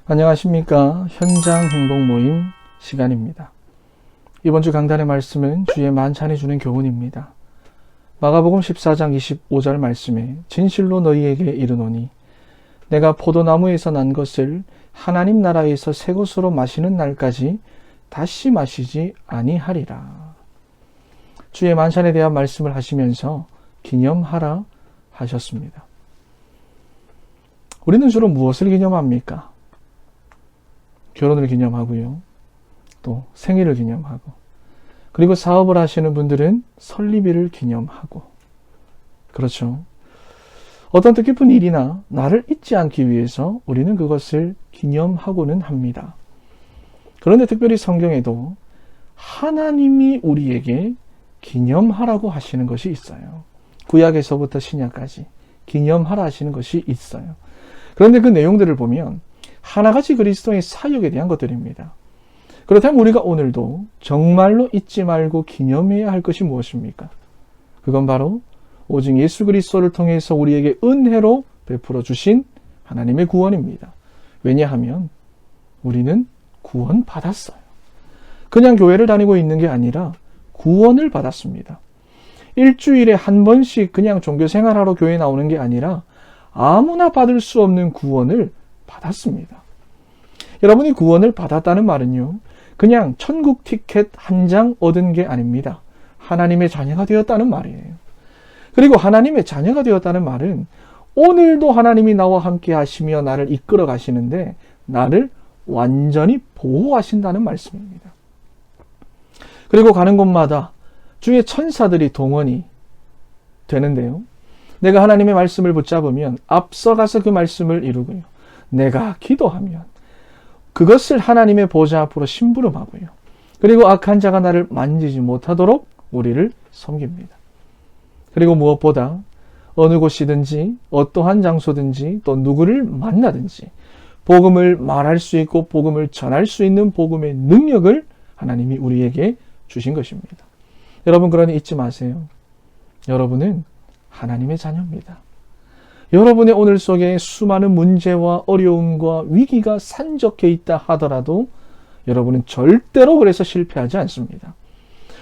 안녕하십니까. 현장 행복 모임 시간입니다. 이번 주 강단의 말씀은 주의 만찬이 주는 교훈입니다. 마가복음 14장 25절 말씀에 진실로 너희에게 이르노니 내가 포도나무에서 난 것을 하나님 나라에서 새 것으로 마시는 날까지 다시 마시지 아니하리라. 주의 만찬에 대한 말씀을 하시면서 기념하라 하셨습니다. 우리는 주로 무엇을 기념합니까? 결혼을 기념하고요. 또 생일을 기념하고, 그리고 사업을 하시는 분들은 설립일을 기념하고, 그렇죠. 어떤 뜻깊은 일이나 나를 잊지 않기 위해서 우리는 그것을 기념하고는 합니다. 그런데 특별히 성경에도 하나님이 우리에게 기념하라고 하시는 것이 있어요. 구약에서부터 신약까지 기념하라 하시는 것이 있어요. 그런데 그 내용들을 보면 하나같이 그리스도의 사역에 대한 것들입니다. 그렇다면 우리가 오늘도 정말로 잊지 말고 기념해야 할 것이 무엇입니까? 그건 바로 오직 예수 그리스도를 통해서 우리에게 은혜로 베풀어 주신 하나님의 구원입니다. 왜냐하면 우리는 구원 받았어요. 그냥 교회를 다니고 있는 게 아니라 구원을 받았습니다. 일주일에 한 번씩 그냥 종교 생활하러 교회 나오는 게 아니라 아무나 받을 수 없는 구원을 받았습니다. 여러분이 구원을 받았다는 말은요, 그냥 천국 티켓 한 장 얻은 게 아닙니다. 하나님의 자녀가 되었다는 말이에요. 그리고 하나님의 자녀가 되었다는 말은 오늘도 하나님이 나와 함께 하시며 나를 이끌어 가시는데 나를 완전히 보호하신다는 말씀입니다. 그리고 가는 곳마다 주의 천사들이 동원이 되는데요. 내가 하나님의 말씀을 붙잡으면 앞서가서 그 말씀을 이루고요. 내가 기도하면 그것을 하나님의 보좌 앞으로 심부름하고요. 그리고 악한 자가 나를 만지지 못하도록 우리를 섬깁니다. 그리고 무엇보다 어느 곳이든지 어떠한 장소든지 또 누구를 만나든지 복음을 말할 수 있고 복음을 전할 수 있는 복음의 능력을 하나님이 우리에게 주신 것입니다. 여러분, 그러니 잊지 마세요. 여러분은 하나님의 자녀입니다. 여러분의 오늘 속에 수많은 문제와 어려움과 위기가 산적해 있다 하더라도 여러분은 절대로 그래서 실패하지 않습니다.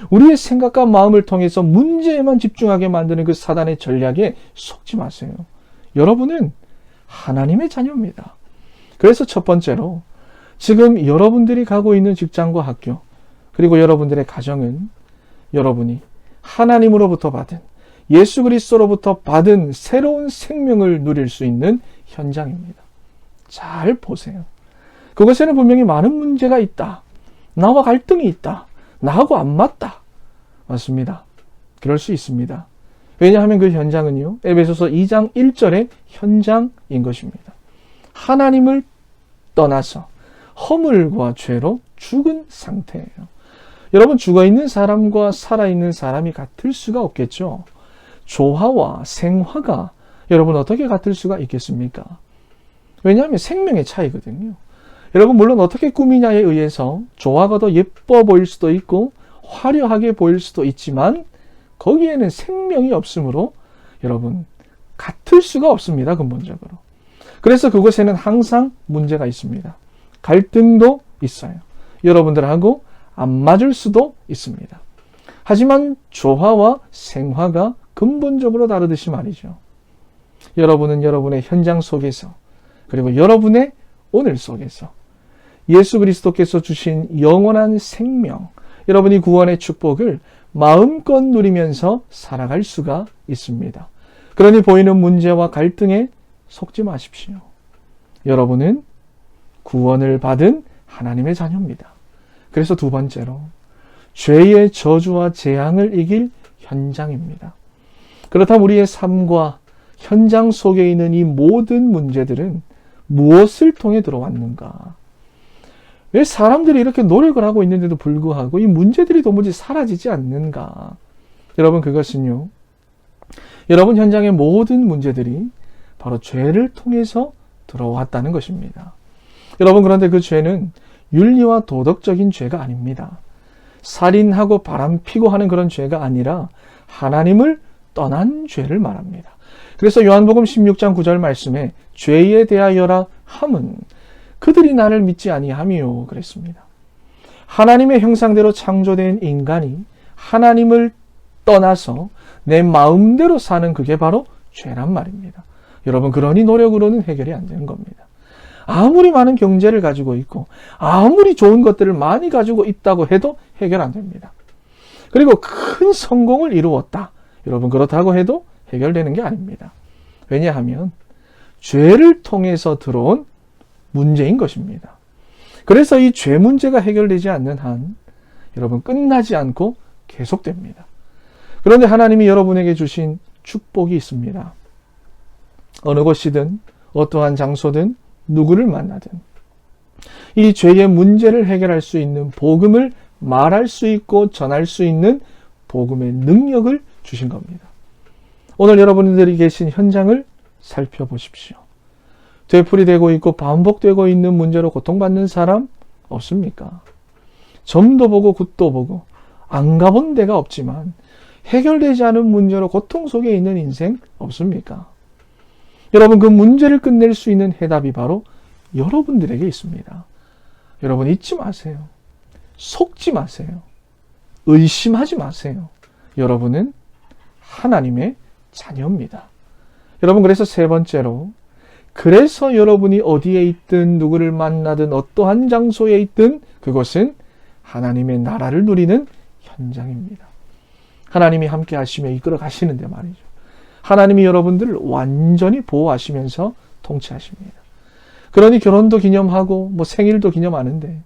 우리의 생각과 마음을 통해서 문제에만 집중하게 만드는 그 사단의 전략에 속지 마세요. 여러분은 하나님의 자녀입니다. 그래서 첫 번째로 지금 여러분들이 가고 있는 직장과 학교, 그리고 여러분들의 가정은 여러분이 하나님으로부터 받은, 예수 그리스도로부터 받은 새로운 생명을 누릴 수 있는 현장입니다. 잘 보세요. 그것에는 분명히 많은 문제가 있다. 나와 갈등이 있다. 나하고 안 맞다. 맞습니다. 그럴 수 있습니다. 왜냐하면 그 현장은요, 에베소서 2장 1절의 현장인 것입니다. 하나님을 떠나서 허물과 죄로 죽은 상태예요. 여러분, 죽어있는 사람과 살아있는 사람이 같을 수가 없겠죠. 조화와 생화가 여러분 어떻게 같을 수가 있겠습니까? 왜냐하면 생명의 차이거든요. 여러분, 물론 어떻게 꾸미냐에 의해서 조화가 더 예뻐 보일 수도 있고 화려하게 보일 수도 있지만 거기에는 생명이 없으므로 여러분 같을 수가 없습니다. 근본적으로. 그래서 그곳에는 항상 문제가 있습니다. 갈등도 있어요. 여러분들하고 안 맞을 수도 있습니다. 하지만 조화와 생화가 근본적으로 다르듯이 말이죠. 여러분은 여러분의 현장 속에서, 그리고 여러분의 오늘 속에서 예수 그리스도께서 주신 영원한 생명, 여러분이 구원의 축복을 마음껏 누리면서 살아갈 수가 있습니다. 그러니 보이는 문제와 갈등에 속지 마십시오. 여러분은 구원을 받은 하나님의 자녀입니다. 그래서 두 번째로 죄의 저주와 재앙을 이길 현장입니다. 그렇다면 우리의 삶과 현장 속에 있는 이 모든 문제들은 무엇을 통해 들어왔는가? 왜 사람들이 이렇게 노력을 하고 있는데도 불구하고 이 문제들이 도무지 사라지지 않는가? 여러분, 그것은요, 여러분 현장의 모든 문제들이 바로 죄를 통해서 들어왔다는 것입니다. 여러분, 그런데 그 죄는 윤리와 도덕적인 죄가 아닙니다. 살인하고 바람피고 하는 그런 죄가 아니라 하나님을 떠난 죄를 말합니다. 그래서 요한복음 16장 9절 말씀에 죄에 대하여라 함은 그들이 나를 믿지 아니하며 그랬습니다. 하나님의 형상대로 창조된 인간이 하나님을 떠나서 내 마음대로 사는 그게 바로 죄란 말입니다. 여러분, 그러니 노력으로는 해결이 안 되는 겁니다. 아무리 많은 경제를 가지고 있고 아무리 좋은 것들을 많이 가지고 있다고 해도 해결 안 됩니다. 그리고 큰 성공을 이루었다. 여러분, 그렇다고 해도 해결되는 게 아닙니다. 왜냐하면 죄를 통해서 들어온 문제인 것입니다. 그래서 이 죄 문제가 해결되지 않는 한 여러분, 끝나지 않고 계속됩니다. 그런데 하나님이 여러분에게 주신 축복이 있습니다. 어느 곳이든 어떠한 장소든 누구를 만나든 이 죄의 문제를 해결할 수 있는 복음을 말할 수 있고 전할 수 있는 복음의 능력을 주신 겁니다. 오늘 여러분들이 계신 현장을 살펴보십시오. 되풀이되고 있고 반복되고 있는 문제로 고통받는 사람 없습니까? 점도 보고 굿도 보고 안 가본 데가 없지만 해결되지 않은 문제로 고통 속에 있는 인생 없습니까? 여러분, 그 문제를 끝낼 수 있는 해답이 바로 여러분들에게 있습니다. 여러분, 잊지 마세요. 속지 마세요. 의심하지 마세요. 여러분은 하나님의 자녀입니다. 여러분, 그래서 세 번째로, 그래서 여러분이 어디에 있든 누구를 만나든 어떠한 장소에 있든 그것은 하나님의 나라를 누리는 현장입니다. 하나님이 함께 하시며 이끌어 가시는데 말이죠. 하나님이 여러분들을 완전히 보호하시면서 통치하십니다. 그러니 결혼도 기념하고 생일도 기념하는데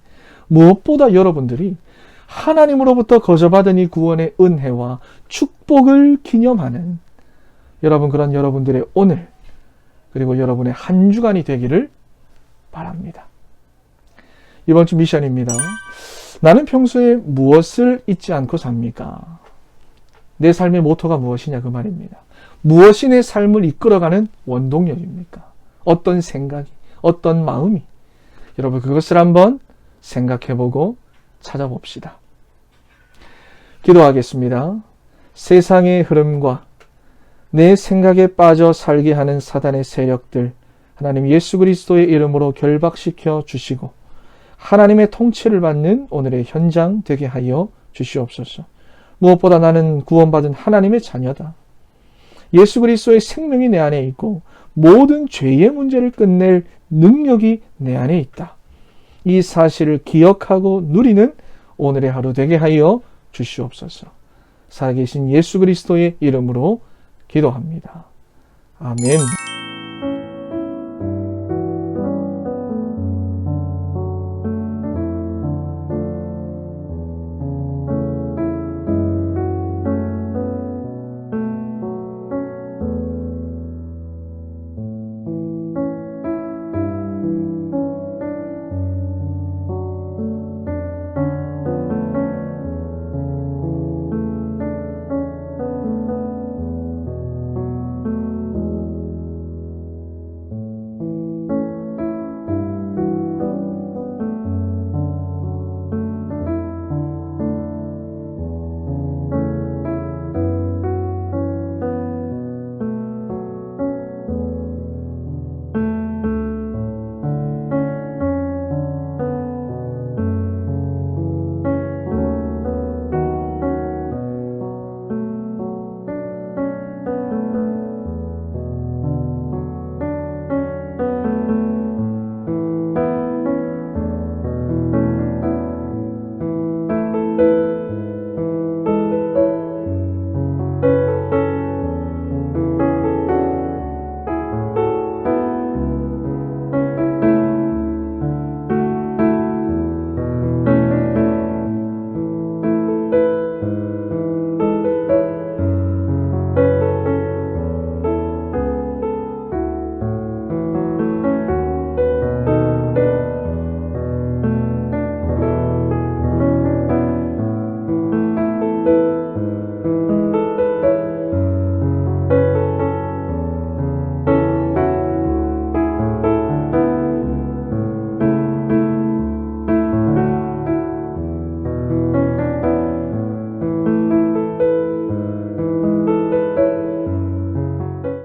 무엇보다 여러분들이 하나님으로부터 거저받은 이 구원의 은혜와 축복을 기념하는 여러분, 그런 여러분들의 오늘 그리고 여러분의 한 주간이 되기를 바랍니다. 이번 주 미션입니다. 나는 평소에 무엇을 잊지 않고 삽니까? 내 삶의 모토가 무엇이냐 그 말입니다. 무엇이 내 삶을 이끌어가는 원동력입니까? 어떤 생각이, 어떤 마음이? 여러분, 그것을 한번 생각해보고 찾아봅시다. 기도하겠습니다. 세상의 흐름과 내 생각에 빠져 살게 하는 사단의 세력들, 하나님 예수 그리스도의 이름으로 결박시켜 주시고 하나님의 통치를 받는 오늘의 현장 되게 하여 주시옵소서. 무엇보다 나는 구원받은 하나님의 자녀다. 예수 그리스도의 생명이 내 안에 있고 모든 죄의 문제를 끝낼 능력이 내 안에 있다. 이 사실을 기억하고 누리는 오늘의 하루 되게 하여 주시옵소서. 살아계신 예수 그리스도의 이름으로 기도합니다. 아멘.